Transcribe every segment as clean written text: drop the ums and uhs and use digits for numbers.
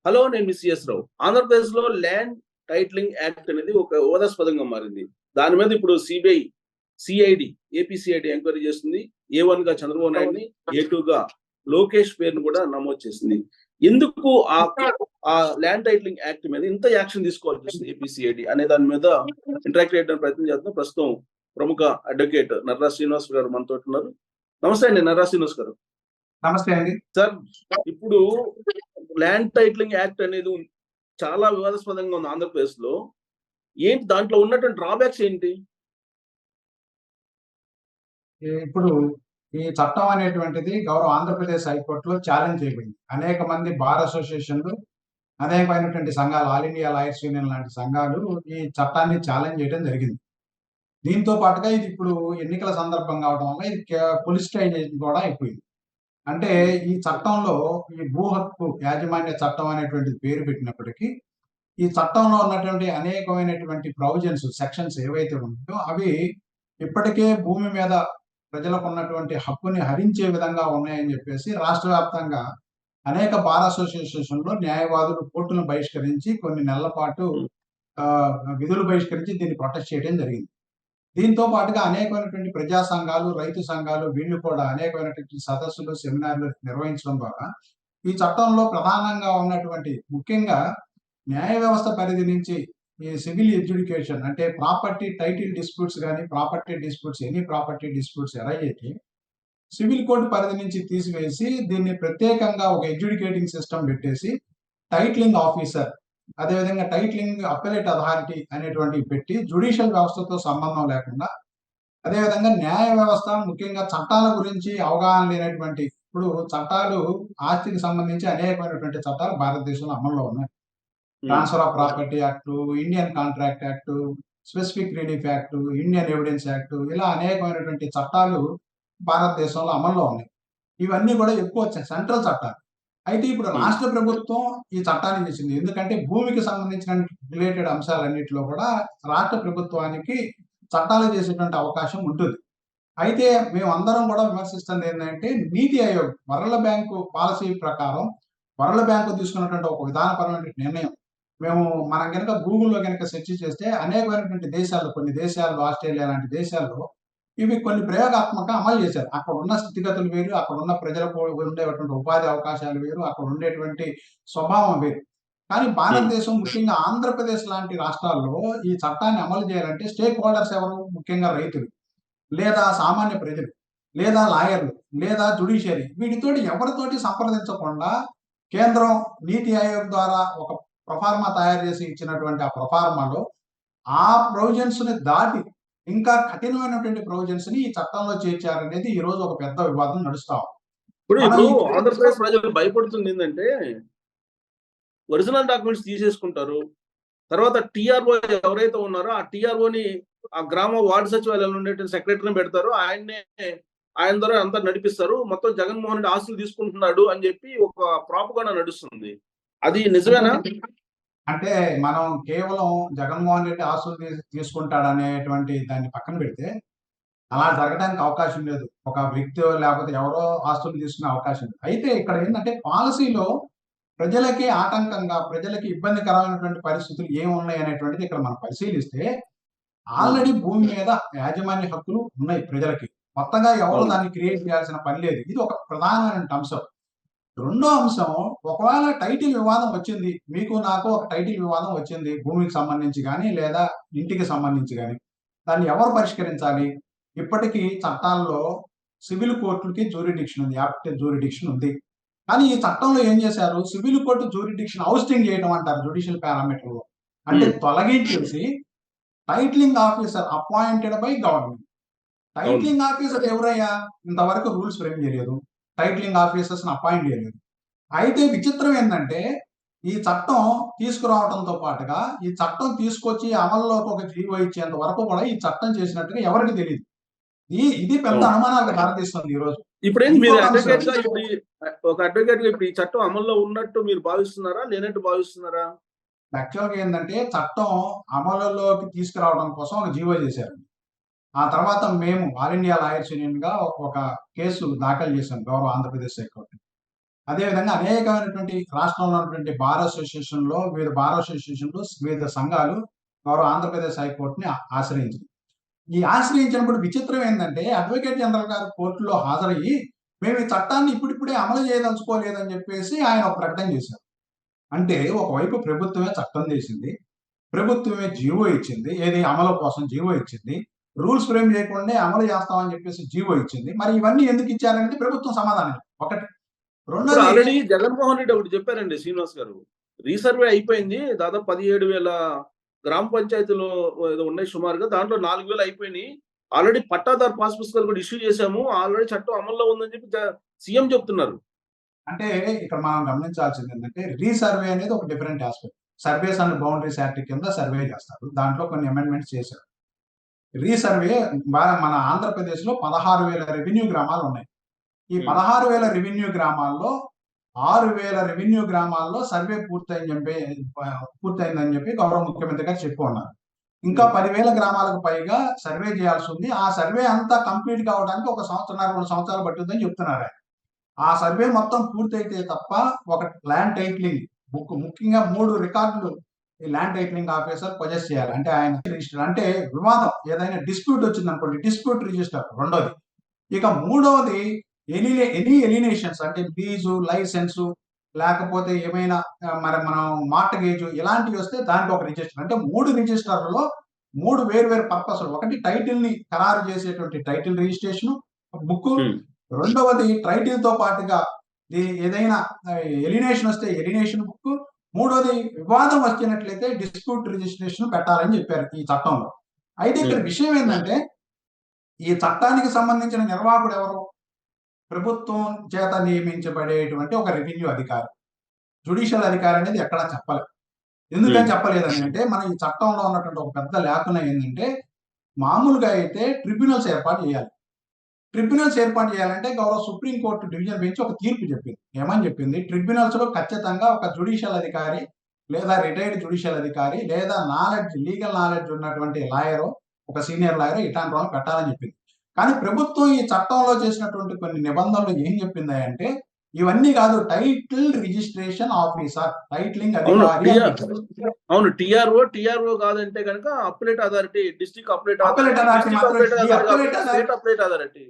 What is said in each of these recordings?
Hello, నేను miss CS రావు. ఆంధ్రప్రదేశ్‌లో land titling act అనేది ఒక వివాదాస్పదంగా మారింది. దాని మీద ఇప్పుడు సిఐడి, ఏపీ సిఐడి ఎంక్వైరీ చేస్తుంది. ఏ1గా చంద్రబాబు నాయుడుని, ఏ2గా లోకేష్ పేరును కూడా నమోదు చేసింది. ఎందుకు ఆ ల్యాండ్ టైటిలింగ్ యాక్ట్ మీద ఇంత యాక్షన్ తీసుకోవాల్సి వస్తుంది ఏపీ సిఐడి అనే దాని మీద ఇంటరాక్ట్ చేయడానికి ప్రయత్నం చేస్తున్నాం. ప్రస్తుతం ప్రముఖ అడ్వకేట్ నర్రా శ్రీనివాస్ గారు మనతో ఉన్నారు. నమస్తే అండి నర్రా శ్రీనివాస్ గారు. నమస్తే అండి సార్. ఇప్పుడు ల్యాండ్ టైటిలింగ్ యాక్ట్ అనేది చాలా వివాదాస్పదంగా ఉంది ఆంధ్రప్రదేశ్ లో. ఏంటి దాంట్లో ఉన్నటువంటి డ్రాబ్యాక్స్ ఏంటి? ఇప్పుడు ఈ చట్టం అనేటువంటిది గౌరవ ఆంధ్రప్రదేశ్ హైకోర్టులో ఛాలెంజ్ చేయబడింది. అనేక మంది బార్ అసోసియేషన్లు, అనేకమైనటువంటి సంఘాలు, ఆల్ ఇండియా లాయర్స్ యూనియన్ లాంటి సంఘాలు ఈ చట్టాన్ని ఛాలెంజ్ చేయడం జరిగింది. దీంతో పాటుగా ఇది ఇప్పుడు ఎన్నికల సందర్భం కావడం వల్ల ఇది పొలిటిసైజేషన్ కూడా అయిపోయింది. అంటే ఈ చట్టంలో ఈ భూ హక్కు యాజమాన్య చట్టం అనేటువంటిది పేరు పెట్టినప్పటికీ ఈ చట్టంలో ఉన్నటువంటి అనేకమైనటువంటి ప్రొవిజన్స్, సెక్షన్స్ ఏవైతే ఉన్నాయో అవి ఇప్పటికే భూమి మీద ప్రజలకు ఉన్నటువంటి హక్కుని హరించే విధంగా ఉన్నాయని చెప్పేసి రాష్ట్ర వ్యాప్తంగా అనేక బార్ అసోసియేషన్లో న్యాయవాదులు కోర్టులను బహిష్కరించి కొన్ని నెలల పాటు విధులు బహిష్కరించి దీన్ని ప్రొటెస్ట్ చేయడం జరిగింది. దీంతో పాటుగా అనేకమైనటువంటి ప్రజా సంఘాలు, రైతు సంఘాలు వీళ్ళు కూడా అనేకమైనటువంటి సదస్సులు, సెమినార్లు నిర్వహించడం ద్వారా ఈ చట్టంలో ప్రధానంగా ఉన్నటువంటి ముఖ్యంగా న్యాయ వ్యవస్థ పరిధి నుంచి ఈ సివిల్ ఎడ్యుడికేషన్ అంటే ప్రాపర్టీ టైటిల్ డిస్ప్యూట్స్ కానీ, property disputes, any property disputes arise అయితే సివిల్ కోర్టు పరిధి నుంచి తీసివేసి దీన్ని ప్రత్యేకంగా ఒక ఎడ్యుడికేటింగ్ సిస్టమ్ పెట్టేసి టైటిలింగ్ ఆఫీసర్, అదేవిధంగా టైటిలింగ్ అప్పలేట్ అథారిటీ అనేటువంటివి పెట్టి జ్యుడిషియల్ వ్యవస్థతో సంబంధం లేకుండా, అదేవిధంగా న్యాయ వ్యవస్థ ముఖ్యంగా చట్టాల గురించి అవగాహన లేనటువంటి, ఇప్పుడు చట్టాలు ఆస్తికి సంబంధించి అనేకమైనటువంటి చట్టాలు భారతదేశంలో అమల్లో ఉన్నాయి. Transfer of property act, Indian contract act, specific relief act, Indian evidence act, ఇలా అనేకమైనటువంటి చట్టాలు భారతదేశంలో అమల్లో ఉన్నాయి. ఇవన్నీ కూడా ఎక్కువ సెంట్రల్ చట్టాలు. అయితే ఇప్పుడు రాష్ట్ర ప్రభుత్వం ఈ చట్టాన్ని చేసింది. ఎందుకంటే భూమికి సంబంధించిన రిలేటెడ్ అంశాలన్నింటిలో కూడా రాష్ట్ర ప్రభుత్వానికి చట్టాలు చేసేటువంటి అవకాశం ఉంటుంది. అయితే మేమందరం కూడా విమర్శిస్తుంది ఏంటంటే నీతి ఆయోగ్ వరల్డ్ బ్యాంకు పాలసీ ప్రకారం వరల్డ్ బ్యాంకు తీసుకున్నటువంటి ఒక విధానపరమైన నిర్ణయం మనం కనుక గూగుల్లో కనుక సెర్చ్ చేస్తే అనేకమైనటువంటి దేశాల్లో, కొన్ని దేశాల్లో, ఆస్ట్రేలియా లాంటి దేశాల్లో ఇవి కొన్ని ప్రయోగాత్మకంగా అమలు చేశారు. అక్కడ ఉన్న స్థితిగతులు వేరు, అక్కడ ఉన్న ప్రజలకు ఉండేటువంటి ఉపాధి అవకాశాలు వేరు, అక్కడ ఉండేటువంటి స్వభావం వేరు. కానీ భారతదేశం ముఖ్యంగా ఆంధ్రప్రదేశ్ లాంటి రాష్ట్రాల్లో ఈ చట్టాన్ని అమలు చేయాలంటే స్టేక్ హోల్డర్స్ ఎవరు? ముఖ్యంగా రైతులు, లేదా సామాన్య ప్రజలు, లేదా లాయర్లు, లేదా జ్యుడిషియరీ, వీటితోటి ఎవరితోటి సంప్రదించకుండా కేంద్రం నీతి ఆయోగ్ ద్వారా ఒక ప్రొఫార్మా తయారు చేసి ఇచ్చినటువంటి ఆ ప్రొఫార్మాలో ఆ ప్రొవిజన్స్ ని దాటి ఇంకా కఠినమైనటువంటి ప్రొవిజన్స్ ని ఈ చట్టంలో చేర్చారనేది ఈ రోజు ఒక పెద్ద వివాదం నడుస్తా ఉంది. ఇప్పుడు ఆంధ్రప్రదేశ్ ప్రజలు భయపడుతుంది ఏంటంటే ఒరిజినల్ డాక్యుమెంట్స్ తీసేసుకుంటారు. తర్వాత టీఆర్ఓ ఎవరైతే ఉన్నారో ఆ టీఆర్ఓని ఆ గ్రామ వార్డు సచివాలయంలో ఉండేటువంటి సెక్రటరీని పెడతారు. ఆయన ద్వారా అంతా నడిపిస్తారు. మొత్తం జగన్మోహన్ రెడ్డి ఆస్తులు తీసుకుంటున్నాడు అని చెప్పి ఒక ప్రాపగాండా నడుస్తుంది. అది నిజమేనా? అంటే మనం కేవలం జగన్మోహన్ రెడ్డి ఆస్తులు తీసుకుంటాడనేటువంటి దాన్ని పక్కన పెడితే అలా జరగడానికి అవకాశం లేదు. ఒక వ్యక్తి లేకపోతే ఎవరో ఆస్తులు తీసుకునే అవకాశం లేదు. అయితే ఇక్కడ ఏంటంటే పాలసీలో ప్రజలకి ఆటంకంగా, ప్రజలకి ఇబ్బందికరమైనటువంటి పరిస్థితులు ఏమున్నాయి అనేటువంటిది ఇక్కడ మనం పరిశీలిస్తే ఆల్రెడీ భూమి మీద యాజమాన్య హక్కులు ఉన్నాయి ప్రజలకి. కొత్తగా ఎవరు దాన్ని క్రియేట్ చేయాల్సిన పని లేదు. ఇది ఒక ప్రధానమైన అంశం. రెండో అంశం, ఒకవేళ టైటిల్ వివాదం వచ్చింది, మీకు నాకు ఒక టైటిల్ వివాదం వచ్చింది భూమికి సంబంధించి కానీ, లేదా ఇంటికి సంబంధించి కానీ, దాన్ని ఎవరు పరిష్కరించాలి? ఇప్పటికీ చట్టాల్లో సివిల్ కోర్టులకి జ్యూరిడిక్షన్ ఉంది, యాప్టివ్ జ్యూరిడిక్షన్ ఉంది. కానీ ఈ చట్టంలో ఏం చేశారు? సివిల్ కోర్టు జ్యూరిడిక్షన్ ఔస్టింగ్ చేయడం అంటారు జ్యుడిషియల్ పారామీటర్ లో. అంటే తొలగించేసి titling officer appointed by government. Titling officer ఎవరయ్యా? ఇంతవరకు రూల్స్ ఫ్రేమ్ చేయలేదు, టైటిలింగ్ ఆఫీసర్స్ అపాయింట్ చేయలేదు. అయితే విచిత్రం ఏంటంటే ఈ చట్టం తీసుకురావడంతో పాటుగా ఈ చట్టం తీసుకొచ్చి అమల్లోకి ఒక జీవో ఇచ్చేంత వరకు కూడా ఈ చట్టం చేసినట్టుగా ఎవరికి తెలియదు. ఇది పెద్ద అనుమానాలకు దారితీస్తుంది ఈ రోజు. ఇప్పుడు మీరు ఒక అడ్వకేట్ గా ఇప్పుడు ఈ చట్టం అమల్లో ఉన్నట్టు మీరు భావిస్తున్నారా, లేనట్టు భావిస్తున్నారా? యాక్చువల్గా ఏంటంటే చట్టం అమలులోకి తీసుకురావడం కోసం ఒక జీవో చేశారు. ఆ తర్వాత మేము ఆల్ ఇండియా లాయర్స్ యూనియన్ గా ఒక కేసు దాఖలు చేశాం గౌరవ ఆంధ్రప్రదేశ్ హైకోర్టు. అదేవిధంగా అనేకమైనటువంటి రాష్ట్రంలో ఉన్నటువంటి బార్ అసోసియేషన్లో వివిధ సంఘాలు గౌరవ ఆంధ్రప్రదేశ్ హైకోర్టుని ఆశ్రయించింది. ఈ ఆశ్రయించినప్పుడు విచిత్రం ఏంటంటే అడ్వకేట్ జనరల్ గారు కోర్టులో హాజరయ్యి మేము ఈ చట్టాన్ని ఇప్పుడిప్పుడే అమలు చేయదలుచుకోలేదని చెప్పేసి ఆయన ఒక ప్రకటన చేశారు. అంటే ఒకవైపు ప్రభుత్వమే చట్టం చేసింది, ప్రభుత్వమే జీవో ఇచ్చింది, ఏది అమలు కోసం జీవో ఇచ్చింది, రూల్స్ ఫ్రేమ్ చేయకుండా అమలు చేస్తామని చెప్పేసి జీవో ఇచ్చింది. మరి ఇవన్నీ ఎందుకు ఇచ్చారంటే ప్రభుత్వం సమాధానం ఒకటి. ఇప్పుడు రెండోది ఆల్రెడీ జగన్మోహన్ రెడ్డి ఒకటి చెప్పారండి శ్రీనివాస్ గారు. రీసర్వే అయిపోయింది. దాదాపు 17,000 గ్రామ పంచాయతీలు ఏదో ఉన్నాయి సుమారుగా. దాంట్లో 4,000 అయిపోయినాయి. ఆల్రెడీ పట్టాదారు పాస్ పుస్తకాలు కూడా ఇష్యూ చేశాము. ఆల్రెడీ చట్టం అమల్లో ఉందని చెప్పి సీఎం చెప్తున్నారు. అంటే ఇక్కడ మనం గమనించాల్సింది ఏంటంటే రీసర్వే అనేది ఒక different aspect. Surveys and boundaries act కింద సర్వే చేస్తారు. దాంట్లో కొన్ని అమెండ్మెంట్స్ చేశారు. రీసర్వే మన ఆంధ్రప్రదేశ్ లో 16,000 రెవెన్యూ గ్రామాలు ఉన్నాయి. ఈ 16,000 రెవెన్యూ గ్రామాల్లో 6,000 రెవెన్యూ గ్రామాల్లో సర్వే పూర్తయిందని చెప్పి గౌరవ ముఖ్యమంత్రి గారు చెప్పి ఉన్నారు. ఇంకా 10,000 గ్రామాలకు పైగా సర్వే చేయాల్సి ఉంది. ఆ సర్వే అంతా కంప్లీట్ కావడానికి 1 సంవత్సరం 2 సంవత్సరాలు పట్టుద్దని చెప్తున్నారు ఆయన. ఆ సర్వే మొత్తం పూర్తయితే తప్ప ఒక ల్యాండ్ టైటిలింగ్ బుక్, ముఖ్యంగా 3 రికార్డులు ఈ ల్యాండ్ టైటిలింగ్ ఆఫీసర్ పొజెస్ చేయాలి. అంటే ఆయన రిజిస్టర్ అంటే వివాదం ఏదైనా డిస్ప్యూట్ వచ్చిందనుకోండి, డిస్ప్యూట్ రిజిస్టర్ రెండోది. ఇక మూడవది ఎనీ ఎలినేషన్స్ అంటే లీజు, లైసెన్సు, లేకపోతే ఏమైనా మరి మనం మార్టగేజ్ ఇలాంటివి వస్తే దానికి ఒక రిజిస్టర్. అంటే 3 రిజిస్టర్లలో 3 వేరు పర్పస్లు. ఒకటి టైటిల్ ని ఖరారు చేసేటువంటి టైటిల్ రిజిస్ట్రేషన్ బుక్, రెండవది టైటిల్ తో పాటుగా ఏదైనా ఎలినేషన్ వస్తే ఎలినేషన్ బుక్, మూడోది వివాదం వచ్చినట్లయితే డిస్ప్యూట్ రిజిస్ట్రేషన్ పెట్టాలని చెప్పారు ఈ చట్టంలో. అయితే ఇక్కడ విషయం ఏంటంటే ఈ చట్టానికి సంబంధించిన నిర్వాహకుడు ఎవరు? ప్రభుత్వం చేత నియమించబడేటువంటి ఒక రెవెన్యూ అధికారి. జ్యుడిషియల్ అధికారి అనేది ఎక్కడా చెప్పలేదు. ఎందుకని చెప్పలేదని అంటే మన ఈ చట్టంలో ఉన్నటువంటి ఒక పెద్ద లేఖనం ఏంటంటే మామూలుగా అయితే ట్రిబ్యునల్స్ ఏర్పాటు చేయాలి. ట్రిబ్యునల్స్ ఏర్పాటు చేయాలంటే గౌరవ సుప్రీంకోర్టు డివిజన్ బెంచ్ ఒక తీర్పు చెప్పింది. ఏమని చెప్పింది? ట్రిబ్యునల్స్ లో ఖచ్చితంగా ఒక జ్యుడిషియల్ అధికారి లేదా రిటైర్డ్ జ్యుడిషియల్ అధికారి లేదా లీగల్ నాలెడ్జ్ ఉన్నటువంటి లాయర్, ఒక సీనియర్ లాయర్ ఇట్లాంటి వాళ్ళని పెట్టాలని చెప్పింది. కానీ ప్రభుత్వం ఈ చట్టంలో చేసినటువంటి కొన్ని నిబంధనలు ఏం చెప్పింది అంటే ఇవన్నీ కాదు, టైటిల్ రిజిస్ట్రేషన్ ఆఫీసర్, టైటిలింగ్ అధికారి. అవును, టిఆర్ఓ కాదంటే కనుక appellate authority, district appellate authority.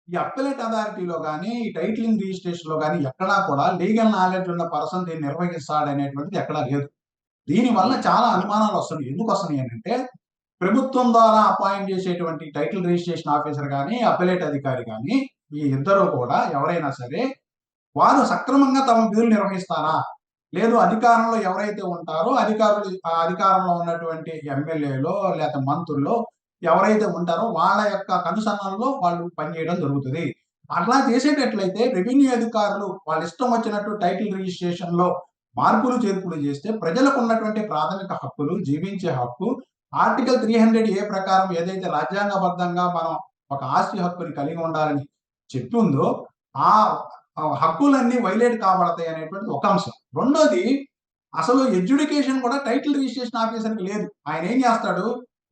ఈ అప్పలేట్ అథారిటీలో కానీ ఈ టైటిలింగ్ రిజిస్ట్రేషన్ లో కానీ ఎక్కడా కూడా లీగల్ నాలెడ్జ్ ఉన్న పర్సన్ దీన్ని నిర్వహిస్తాడనేటువంటిది ఎక్కడా లేదు. దీని వల్ల చాలా అనుమానాలు వస్తున్నాయి. ఎందుకు వస్తున్నాయి అంటే ప్రభుత్వం ద్వారా అపాయింట్ చేసేటువంటి టైటిల్ రిజిస్ట్రేషన్ ఆఫీసర్ కానీ అప్పలేట్ అధికారి కానీ ఈ ఇద్దరు కూడా ఎవరైనా సరే వారు సక్రమంగా తమ విధులు నిర్వహిస్తారా, లేదు అధికారంలో ఎవరైతే ఉంటారో అధికారంలో ఉన్నటువంటి ఎమ్మెల్యేలో లేక మంత్రుల్లో ఎవరైతే ఉంటారో వాళ్ళ యొక్క కనుసన్నల్లో వాళ్ళు పనిచేయడం జరుగుతుంది. అట్లా చేసేటట్లయితే రెవెన్యూ అధికారులు వాళ్ళ ఇష్టం వచ్చినట్టు టైటిల్ రిజిస్ట్రేషన్ లో మార్పులు చేర్పులు చేస్తే ప్రజలకు ఉన్నటువంటి ప్రాథమిక హక్కులు, జీవించే హక్కు, ఆర్టికల్ 300A ప్రకారం ఏదైతే రాజ్యాంగబద్ధంగా మనం ఒక ఆస్తి హక్కుని కలిగి ఉండాలని చెప్తుందో ఆ హక్కులన్నీ వైలేట్ కాబడతాయి అనేటువంటి ఒక అంశం. రెండోది అసలు ఎడ్యుకేషన్ కూడా టైటిల్ రిజిస్ట్రేషన్ ఆఫీసర్కి లేదు. ఆయన ఏం చేస్తాడు,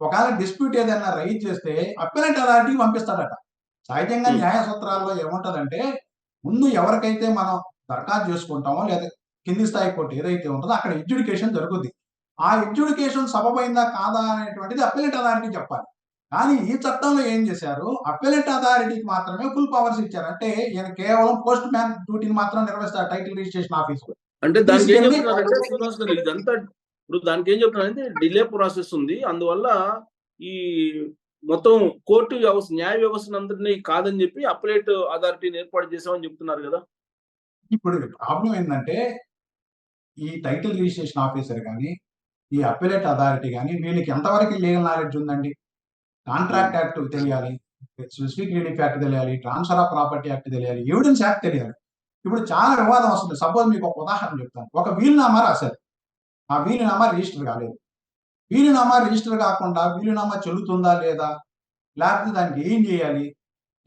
ఒకవేళ డిస్ప్యూట్ ఏదైనా రైజ్ చేస్తే అప్పీలేట్ అథారిటీకి పంపిస్తాడట. సహజంగా న్యాయ సూత్రాల్లో ఏముంటదంటే ముందు ఎవరికైతే మనం దరఖాస్తు చేసుకుంటామో లేదా కింది స్థాయి కోర్టు ఏదైతే ఉంటుందో అక్కడ ఎడ్యుకేషన్ జరుగుద్ది. ఆ ఎడ్యుకేషన్ సబబైందా కాదా అనేటువంటిది అప్పీలేట్ అథారిటీ చెప్పాలి. కానీ ఈ చట్టంలో ఏం చేశారు, అప్పీలేట్ అథారిటీకి మాత్రమే ఫుల్ పవర్స్ ఇచ్చారు. అంటే ఈయన కేవలం పోస్ట్ మ్యాన్ డ్యూటీని మాత్రం నిర్వహిస్తారు టైటిల్ రిజిస్ట్రేషన్ ఆఫీసర్. అంటే దానికి ఏం చెప్తున్నారంటే శ్రీనివాస్ గారు ఇదంతా ఇప్పుడు దానికి ఏం చెప్తున్నారంటే డిలే ప్రాసెస్ ఉంది. అందువల్ల ఈ మొత్తం కోర్టు వ్యవస్థ, న్యాయ వ్యవస్థను అందరినీ కాదని చెప్పి అప్పలేట్ అథారిటీని ఏర్పాటు చేసామని చెప్తున్నారు కదా. ఇప్పుడు ప్రాబ్లం ఏంటంటే ఈ టైటిల్ రిజిస్ట్రేషన్ ఆఫీసర్ కానీ ఈ అప్పీలేట్ అథారిటీ కానీ వీళ్ళకి ఎంతవరకు లీగల్ నాలెడ్జ్ ఉందండి? కాంట్రాక్ట్ యాక్ట్ తెలియాలి, స్పెసిఫిక్ రిలీఫ్ యాక్ట్ తెలియాలి, ట్రాన్స్ఫర్ ఆఫ్ ప్రాపర్టీ యాక్ట్ తెలియాలి, ఎవిడెన్స్ యాక్ట్ తెలియాలి. ఇప్పుడు చాలా వివాదం వస్తుంది. సపోజ్ మీకు ఒక ఉదాహరణ చెప్తాను. ఒక వీలునామా రాశారు, ఆ వీలునామా రిజిస్టర్ కాలేదు. వీలునామా రిజిస్టర్ కాకుండా వీలునామా చెల్లుతుందా లేదా, లేకపోతే దానికి ఏం చేయాలి,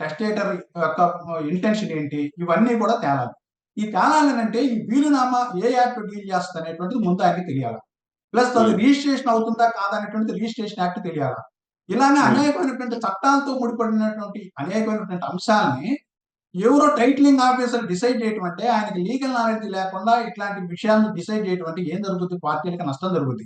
టెస్టేటర్ యొక్క ఇంటెన్షన్ ఏంటి, ఇవన్నీ కూడా తేలాలి. ఈ తేలాలంటే ఈ వీలునామా ఏ యాక్ట్ డీల్ చేస్తుంది అనేటువంటిది ముందు ఆయనకి తెలియాలి. ప్లస్ అది రిజిస్ట్రేషన్ అవుతుందా కాదనేటువంటి రిజిస్ట్రేషన్ యాక్ట్ తెలియాలి. ఇలానే అనేకమైనటువంటి చట్టాలతో ముడిపడినటువంటి అనేకమైనటువంటి అంశాలని ఎవరో టైటిలింగ్ ఆఫీసర్ డిసైడ్ చేయటం అంటే ఆయనకి లీగల్ నాలెడ్జ్ లేకుండా ఇట్లాంటి విషయాలను డిసైడ్ చేయటం అంటే ఏం జరుగుతుంది? పార్టీలకి నష్టం జరుగుద్ది.